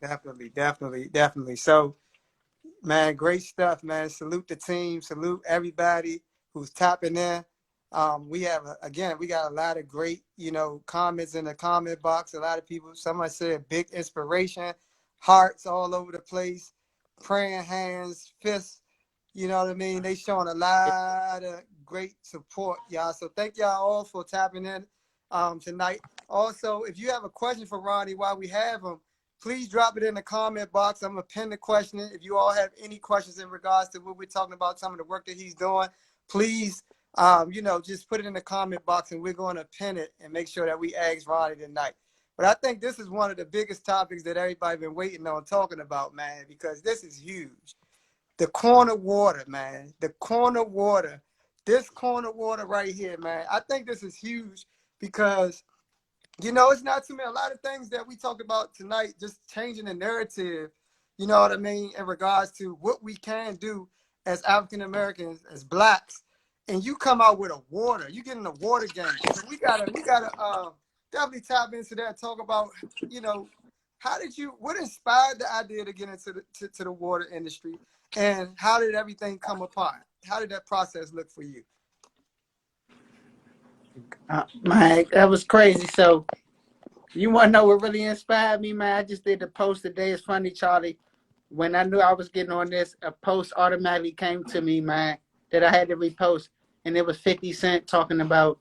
Definitely, definitely, definitely. So, man, great stuff, man. Salute the team. Salute everybody who's tapping in. We got a lot of great, comments in the comment box. A lot of people, somebody said big inspiration, hearts all over the place, praying hands, fists. You know what I mean? They showing a lot of great support, y'all. So thank y'all all for tapping in. tonight. Also, if you have a question for Ronnie while we have him, please drop it in the comment box. I'm gonna pin the question. If you all have any questions in regards to what we're talking about, some of the work that he's doing, please, just put it in the comment box, and we're going to pin it and make sure that we ask Ronnie tonight. But I think this is one of the biggest topics that everybody's been waiting on talking about, man, because this is huge. The corner water, man. The corner water. This corner water right here, man. I think this is huge because it's not too many. A lot of things that we talked about tonight, just changing the narrative, you know what I mean, in regards to what we can do as African Americans, as blacks, and you come out with a water, you get in a water game. So we gotta definitely tap into that. Talk about, you know, what inspired the idea to get into to the water industry, and how did everything come apart? How did that process look for you? Man, that was crazy. So you want to know what really inspired me, man? I just did the post today. It's funny, Charlie. When I knew I was getting on this, a post automatically came to me, man, that I had to repost. And it was 50 Cent talking about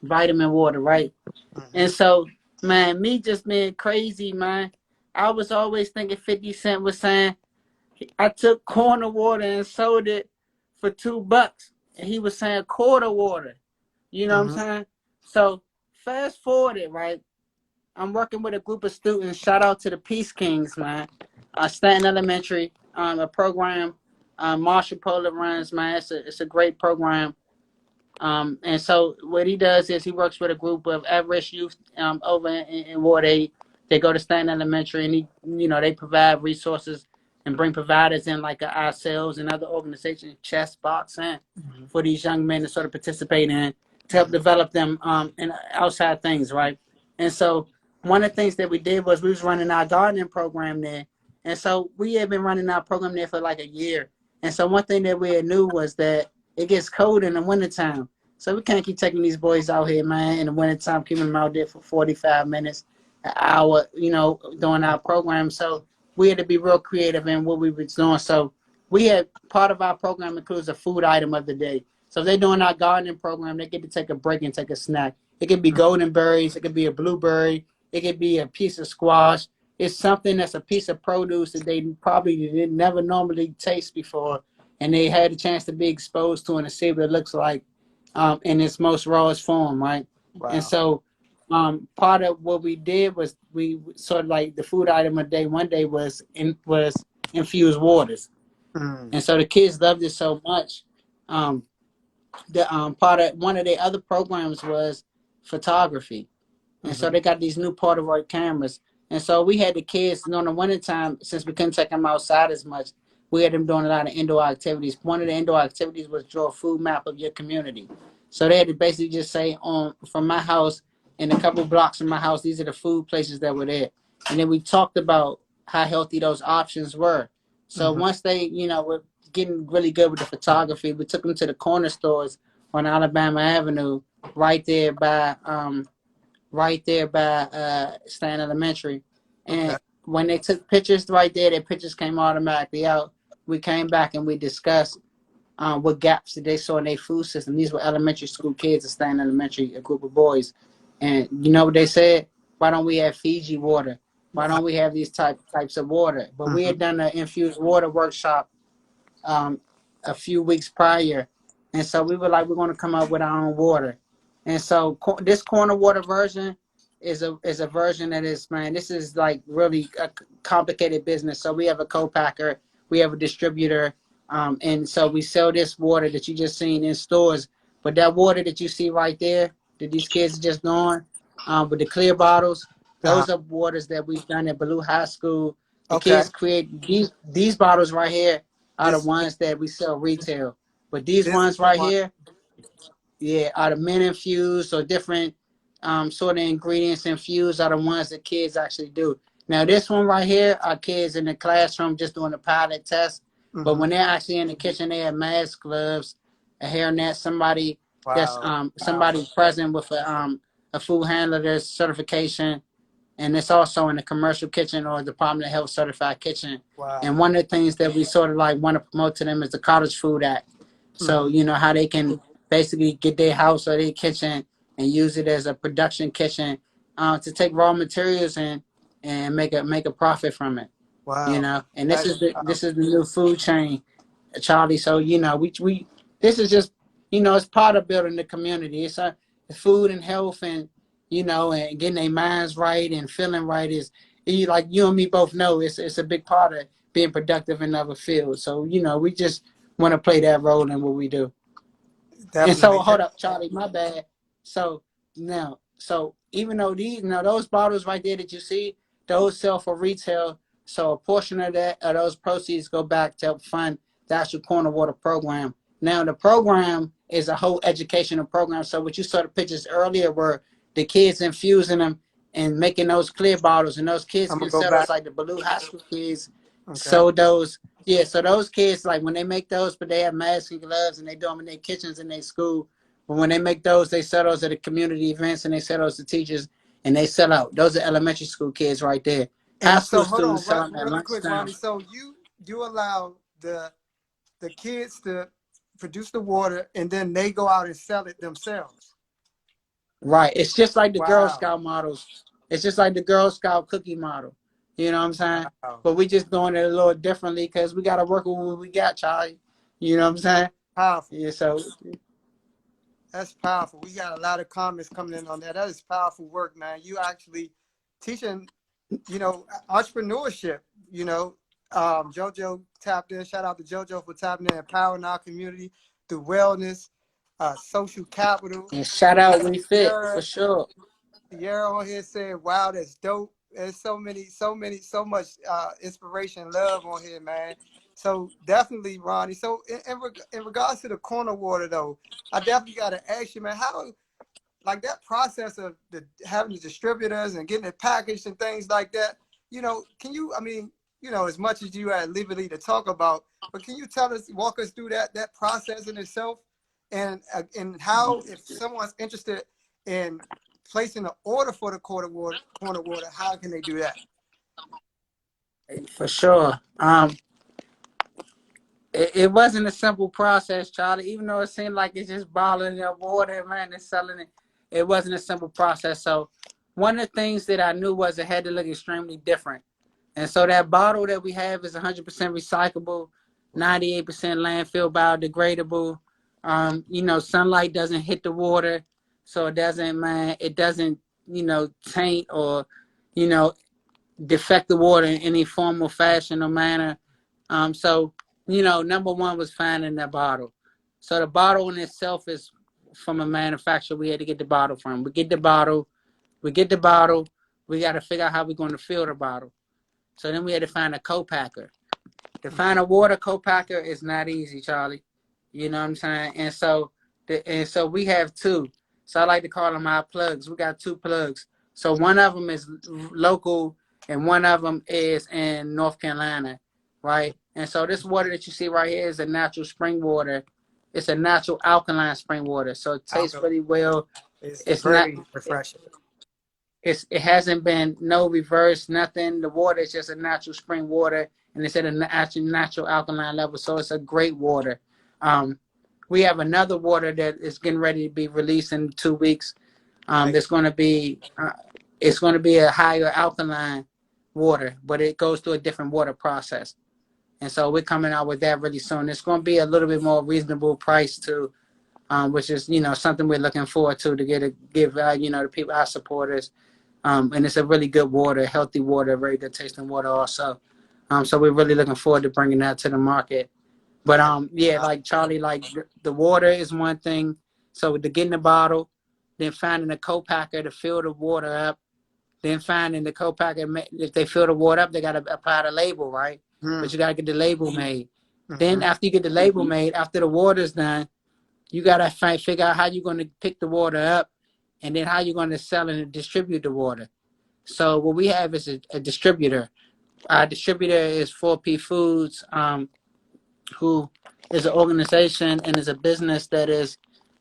vitamin water, right? Mm-hmm. And so, man, me just being crazy, man, I was always thinking 50 Cent was saying, I took corner water and sold it for $2. And he was saying quarter water. You know what I'm Mm-hmm. saying? So fast forward it, right? I'm working with a group of students. Shout out to the Peace Kings, man. Stanton Elementary, a program Marshall Polar runs, man. It's a great program. And so what he does is he works with a group of at-risk youth over in Ward 8. They go to Stanton Elementary, and they provide resources and bring providers in like ourselves and other organizations, chess, boxing, Mm-hmm. for these young men to sort of participate in to help develop them in outside things, right? And so one of the things that we did was we was running our gardening program there. And so we had been running our program there for like a year. And so one thing that we had knew was that it gets cold in the wintertime. So we can't keep taking these boys out here, man, in the wintertime, keeping them out there for 45 minutes, an hour, doing our program. So we had to be real creative in what we were doing. So we had part of our program includes a food item of the day. So if they're doing our gardening program, they get to take a break and take a snack. It could be golden berries, it could be a blueberry, it could be a piece of squash. It's something that's a piece of produce that they probably didn't never normally taste before, and they had a chance to be exposed to and to see what it looks like in its most rawest form, right? And Wow. so part of what we did was we sort of like the food item of the day one day was infused waters. Mm. And so the kids loved it so much. Um, the part of one of their other programs was photography. And so Mm-hmm. they got these new Polaroid cameras. And so we had the kids during the wintertime, since we couldn't take them outside as much, we had them doing a lot of indoor activities. One of the indoor activities was draw a food map of your community. So they had to basically just say, from my house and a couple blocks from my house, these are the food places that were there. And then we talked about how healthy those options were. So Mm-hmm. once they, were getting really good with the photography, we took them to the corner stores on Alabama Avenue, right there by Stan Elementary. Okay. And when they took pictures right there, their pictures came automatically out. We came back and we discussed what gaps that they saw in their food system. These were elementary school kids at Stan Elementary, a group of boys. And you know what they said? Why don't we have Fiji water? Why Wow. don't we have these types of water? But we Mm-hmm. had done an infused water workshop um, a few weeks prior, and so we were like, we're going to come up with our own water. And so this corner water version is a version that is, man, this is like really a complicated business. So we have a co-packer, we have a distributor, and so we sell this water that you just seen in stores. But that water that you see right there, that these kids are just doing, with the clear bottles, Uh-huh. those are waters that we've done at Ballou High School. The Okay. kids create these bottles right here are the This ones that we sell retail. But these this is ones the right one. here, yeah, are the men infused or different sort of ingredients infused are the ones that kids actually do. Now this one right here, our kids in the classroom just doing a pilot test. But Mm-hmm. when they're actually in the kitchen, they have masks, gloves, a hairnet, Wow. somebody present with a food handler's certification, and it's also in the commercial kitchen or Department of Health certified kitchen. Wow. And one of the things that we sort of like want to promote to them is the Cottage Food Act. So Mm-hmm. you know how they can basically get their house or their kitchen use it as a production kitchen to take raw materials and make a profit from it. You Wow. know, and That is this is the new food chain, Charlie. So you know, we this is just, you know, it's part of building the community. It's a food and health, and you know, and getting their minds right and feeling right is, like you and me both know, it's a big part of being productive in other fields. So you know, we just want to play that role in what we do. And so definitely. hold up, Charlie, my bad. So now, so even though these, now those bottles right there that you see, those sell for retail. So a portion of those proceeds go back to help fund the actual corner water program. Now the program is a whole educational program. So what you saw the pictures earlier were the kids infusing them and making those clear bottles, and those kids I'm gonna can go sell back. those, like the Blue High School kids Okay. sold those. Yeah, so those kids, like when they make those, but they have masks and gloves and they do them in their kitchens in their school. But when they make those, they sell those at the community events and they sell those to teachers and they sell out. Those are elementary school kids right there. High And school so hold students on, selling at really quick, lunchtime. Ronnie. So you allow the kids to produce the water, and then they go out and sell it themselves. Right. It's just like the Girl Wow. Scout models. It's just like the Girl Scout cookie model. You know what I'm saying? Wow. But we just doing it a little differently because we got to work with what we got, Charlie. You know what I'm saying? Powerful. Yeah, so That's powerful. We got a lot of comments coming in on that. That is powerful work, man. You actually teaching, entrepreneurship. JoJo tapped in. Shout out to JoJo for tapping in, empowering our community through wellness, social capital. and shout We out got We Fit Sierra. for sure. Sierra on here said, "Wow, that's dope." There's so much inspiration, and love on here, man. So definitely, Ronnie. So in regards to the corner water, though, I definitely got to ask you, man, how like that process of having the distributors and getting it packaged and things like that. Can you? I mean, as much as you at liberty to talk about, but can you walk us through that process in itself, and how, if someone's interested in placing an order for the corner water, how can they do that? For sure. It wasn't a simple process, Charlie. Even though it seemed like it's just bottling up water, man, and selling it, it wasn't a simple process. So one of the things that I knew was it had to look extremely different. And so that bottle that we have is 100% recyclable, 98% landfill biodegradable. Sunlight doesn't hit the water, so it doesn't, taint or, you know, defect the water in any form or fashion or manner. So, number one was finding that bottle. So the bottle in itself is from a manufacturer we had to get the bottle from. We get the bottle, we got to figure out how we're going to fill the bottle. So then we had to find a co-packer. To find a water co-packer is not easy, Charlie. You know what I'm saying? And so we have two. So I like to call them our plugs. We got two plugs. So one of them is local and one of them is in North Carolina, right? And so this water that you see right here is a natural spring water. It's a natural alkaline spring water. So it tastes really well. It's It's not very refreshing. it hasn't been no reverse, nothing. The water is just a natural spring water, and it's at a natural alkaline level, so it's a great water. We have another water that is getting ready to be released in 2 weeks. Nice. That's going to be it's going to be a higher alkaline water, but it goes through a different water process. And so we're coming out with that really soon. It's going to be a little bit more reasonable price too, which is something we're looking forward to give the people, our supporters, and it's a really good water, healthy water, very good tasting water also. So we're really looking forward to bringing that to the market. But yeah, like Charlie, like the water is one thing. So to get in the bottle, then finding a co-packer to fill the water up, then finding the co-packer, if they fill the water up, they got to apply the label, right? But Mm. you got to get the label made. Then Hmm. after you get the label made, after the water's done, you got to figure out how you're going to pick the water up and then how you're going to sell and distribute the water. So what we have is a distributor. Our distributor is 4P Foods, who is an organization and is a business that is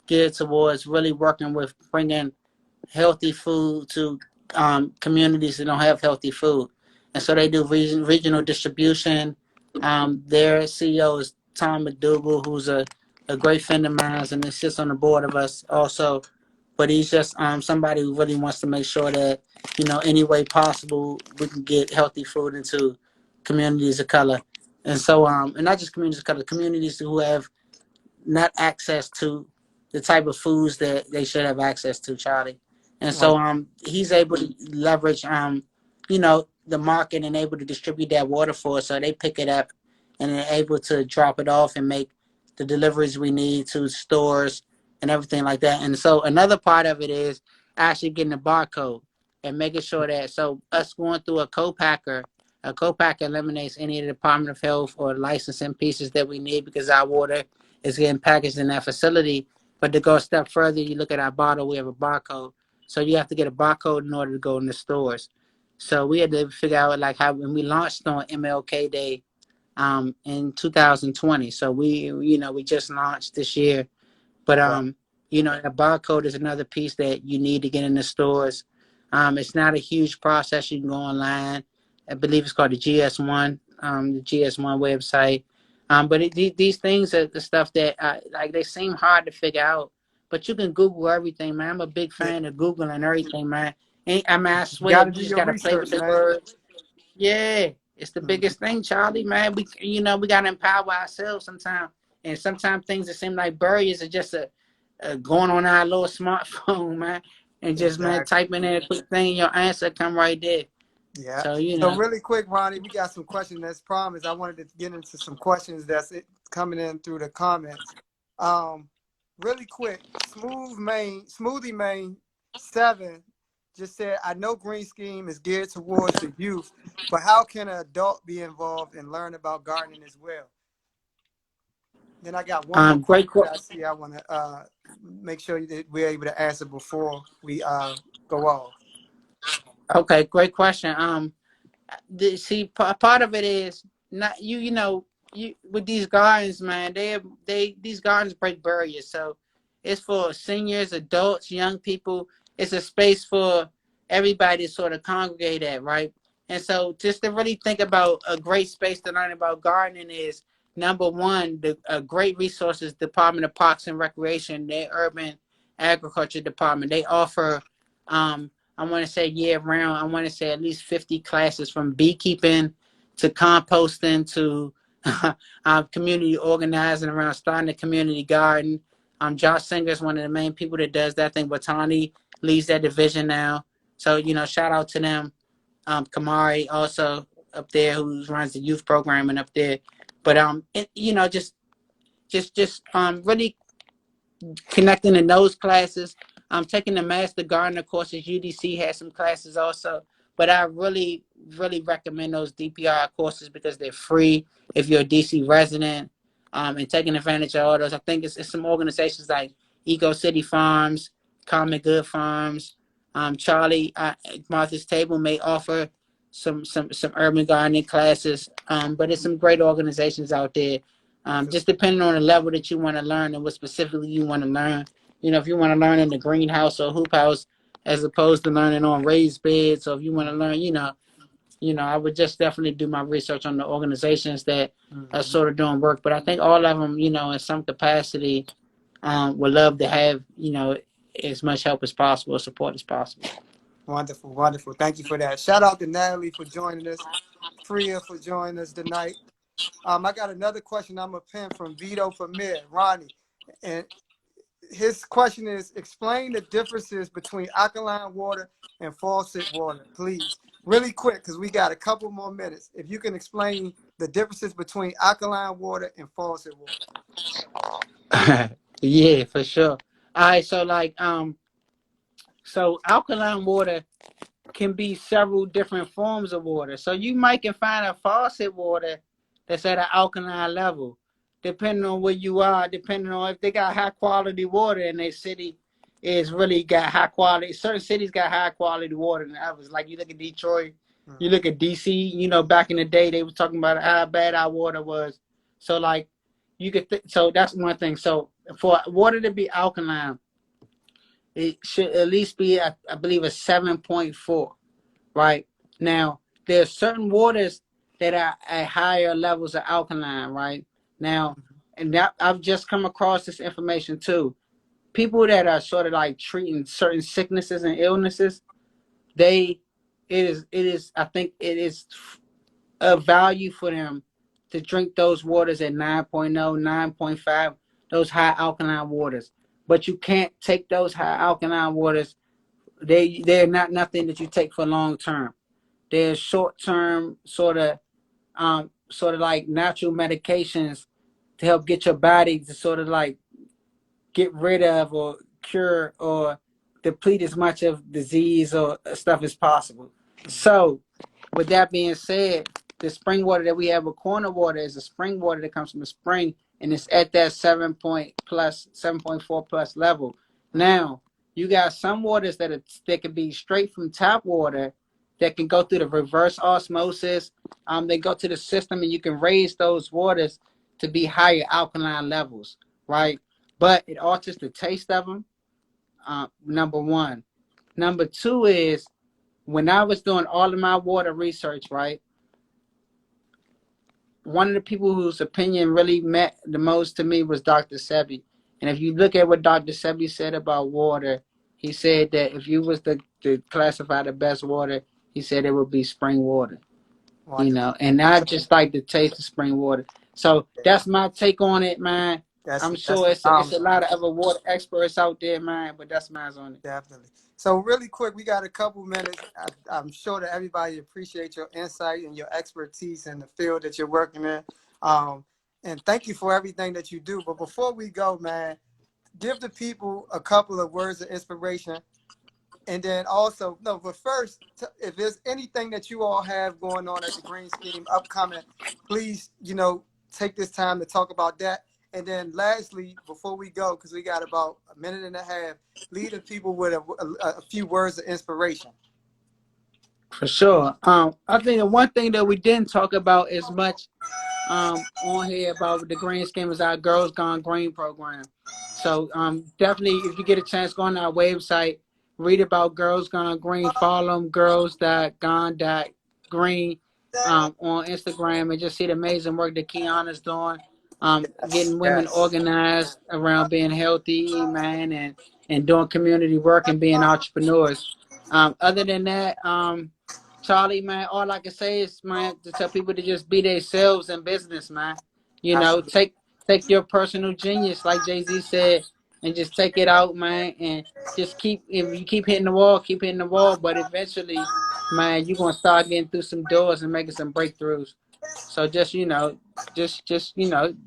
geared towards really working with bringing healthy food to communities that don't have healthy food. And so they do regional distribution. Their CEO is Tom McDougall, who's a great friend of mine and sits on the board of us also. but he's just somebody who really wants to make sure that any way possible we can get healthy food into communities of color, and so and not just communities of color, communities who have not access to the type of foods that they should have access to, Charlie. And so Wonderful. he's able to leverage the market and able to distribute that water for us, so they pick it up and they're able to drop it off and make the deliveries we need to stores and everything like that. And so another part of it is actually getting the barcode and making sure that, so us going through a co-packer eliminates any of the Department of Health or licensing pieces that we need, because our water is getting packaged in that facility. But to go a step further, you look at our bottle, we have a barcode. So you have to get a barcode in order to go in the stores. So we had to figure out like how, when we launched on MLK Day in 2020. So we just launched this year. But Wow. the barcode is another piece that you need to get in the stores. It's not a huge process. You can go online. I believe it's called the GS1, the GS1 website. But these things are the stuff that like they seem hard to figure out. But you can Google everything, man. I'm a big Yeah. fan of Googling and everything, man. I You swear, got to you do just your gotta play with research, the man. words. Yeah, it's the Mhm. biggest thing, Charlie, man. We gotta empower ourselves sometimes, and sometimes things that seem like barriers are just going on our little smartphone, man, and just Exactly. typing in a quick thing, your answer come right there. Yeah. So So really quick, Ronnie, we got some questions. As promised, I wanted to get into some questions coming in through the comments. Um, really quick, Smoothie Main 7 just said, I know Green Scheme is geared towards the youth, but how can an adult be involved and learn about gardening as well? Then I got one more great. question that I see I want to make sure that we're able to answer before we go off. Okay, great question. See, part of it is not you with these gardens, man. These gardens break barriers, so it's for seniors, adults, young people. It's a space for everybody to sort of congregate at, right? And so just to really think about a great space to learn about gardening is, number one, a great resources Department of Parks and Recreation, their urban agriculture department. They offer I want to say year round. I want to say at least 50 classes, from beekeeping to composting to community organizing around starting a community garden. Josh Singer is one of the main people that does that. I think Watani leads that division now. So, shout out to them. Kamari also up there, who runs the youth programming up there. But just really connecting in those classes. I'm taking the Master Gardener courses. UDC has some classes also, but I really, really recommend those DPR courses because they're free if you're a DC resident, and taking advantage of all those. I think it's some organizations like Eco City Farms, Common Good Farms, Charlie Martha's Table may offer some urban gardening classes, but there's some great organizations out there, just depending on the level that you want to learn and what specifically you want to learn. If you want to learn in the greenhouse or hoop house as opposed to learning on raised beds, or if you want to learn, I would just definitely do my research on the organizations that are Mhm. sort of doing work. But I think all of them, in some capacity, would love to have, as much help as possible, support as possible. Wonderful, wonderful. Thank you for that. Shout out to Natalie for joining us, Freya for joining us tonight. I got another question I'm a pin from Vito Famir, Ronnie. And his question is, explain the differences between alkaline water and faucet water, please. Really quick, because we got a couple more minutes. If you can explain the differences between alkaline water and faucet water. Yeah, for sure. All right, so so alkaline water can be several different forms of water. So you might can find a faucet water that's at an alkaline level, depending on where you are, depending on if they got high quality water in their city, is really got high quality. Certain cities got high quality water than others. Like you look at Detroit, you Mhm. look at DC. Back in the day they were talking about how bad our water was. So like so that's one thing. So for water to be alkaline, it should at least be, I believe, a 7.4. Right now, there's certain waters that are at higher levels of alkaline. Right now, and that I've just come across this information too. people that are sort of like treating certain sicknesses and illnesses, they it is I think it is a value for them to drink those waters at 9.0, 9.5, those high alkaline waters. But you can't take those high alkaline waters. They're not nothing that you take for long term. They're short term sort of like natural medications to help get your body to sort of like get rid of or cure or deplete as much of disease or stuff as possible. So, with that being said, the spring water that we have with corner water is a spring water that comes from a spring and it's at that 7.4 plus level. Now, you got some waters that can be straight from tap water that can go through the reverse osmosis. They go to the system and you can raise those waters to be higher alkaline levels, right? But it alters the taste of them. Number one. Number two is when I was doing all of my water research, right? One of the people whose opinion really meant the most to me was Dr. Sebi. And if you look at what Dr. Sebi said about water, he said that if you was to classify the best water, he said it would be spring water. Wonderful. And I just like the taste of spring water. So that's my take on it, man. I'm That's sure it's a phenomenal. lot of other water experts out there, man, but that's mine on it. Definitely. So really quick, we got a couple minutes. I'm sure that everybody appreciates your insight and your expertise in the field that you're working in. Um, and thank you for everything that you do. But before we go, man, give the people a couple of words of inspiration. And then also, no, but first, if there's anything that you all have going on at the Green Scheme upcoming, please, take this time to talk about that. And then lastly, before we go, because we got about a minute and a half, lead the people with a few words of inspiration. For sure. I think the one thing that we didn't talk about as much on here about the green scheme is our Girls Gone Green program. So definitely, if you get a chance, go on our website, read about Girls Gone Green, follow them, girls.gone.green on Instagram, and just see the amazing work that Kiana's doing, Yes, getting women yes, organized around being healthy, man, and doing community work and being entrepreneurs. Other than that, Charlie, man, all I can say is, man, to tell people to just be themselves in business, man. absolutely, Take your personal genius, like Jay-Z said, and just take it out, man, and just if you keep hitting the wall, keep hitting the wall, but eventually, man, you're gonna start getting through some doors and making some breakthroughs. So just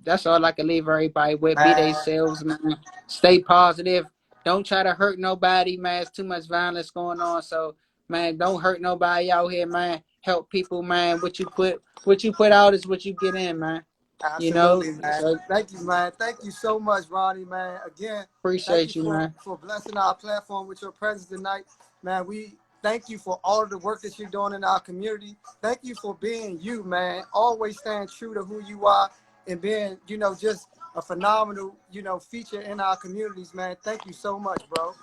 that's all I can leave everybody with. Be man. themselves, man. Stay positive. Don't try to hurt nobody, man. It's too much violence going on. So man, don't hurt nobody out here, man. Help people, man. What you put out is what you get in, man. Absolutely, man. So Thank you, man. Thank you so much, Ronnie, man. Again, thank you appreciate you, for, man. for blessing our platform with your presence tonight. Man, we thank you for all of the work that you're doing in our community. Thank you for being you, man. Always staying true to who you are and being, just a phenomenal, feature in our communities, man. Thank you so much, bro.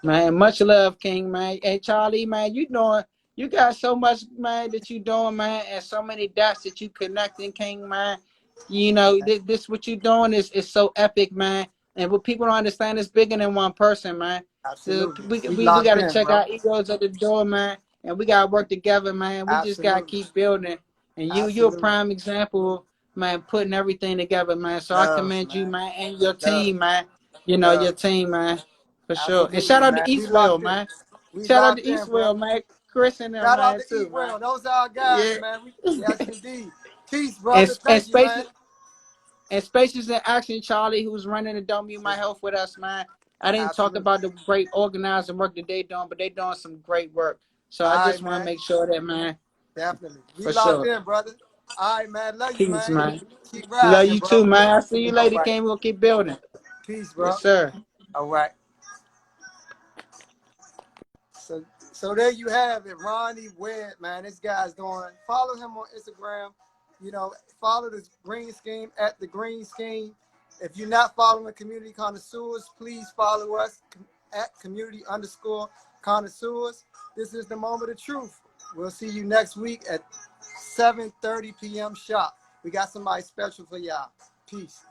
Man, much love, King, man. Hey, Charlie, man, you got so much, man, that you doing, man, and so many dots that you connecting, King, man. This what you doing is so epic, man. And what people don't understand is bigger than one person, man. So Absolutely. we We we, we locked gotta in, check bro. our egos at the door, man, and we gotta work together, man. We just gotta Absolutely. keep building. And you're a Absolutely. prime example, man, putting everything together, man. So I Love, commend you, man. man, and your Love. team, man. Your Love. team, man. For sure. And shout Absolutely, out to man. We Eastwell, locked in. man. We Shout out to locked in, bro. Eastwell, man. Chris and them, Shout out man, to too, Eat man. Well. Those are our guys, Yeah. man. Yes, indeed. Peace, and, brother. and Thank you, man. spaces and spaces in action, Charlie, who's running the Don't Mute My Health with us, man. I didn't talk Absolutely. about the great organizing work that they doing, but they doing some great work. So I All right, just want to man. make sure that, man, Definitely. We for locked sure. in, brother. All right, man. Love you, Peace, man. man. Keep Love rising, you too, bro. man. I'll see you All later, right. King. We'll keep building. Peace, bro. Yes, sir. All right. So so there you have it, Ronnie Webb, man. This guy's doing. Follow him on Instagram. Follow the Green Scheme at the Green Scheme. If you're not following Community Connoisseurs, please follow us at community underscore connoisseurs. This is the moment of truth. We'll see you next week at 7:30 p.m. sharp. We got somebody special for y'all. Peace.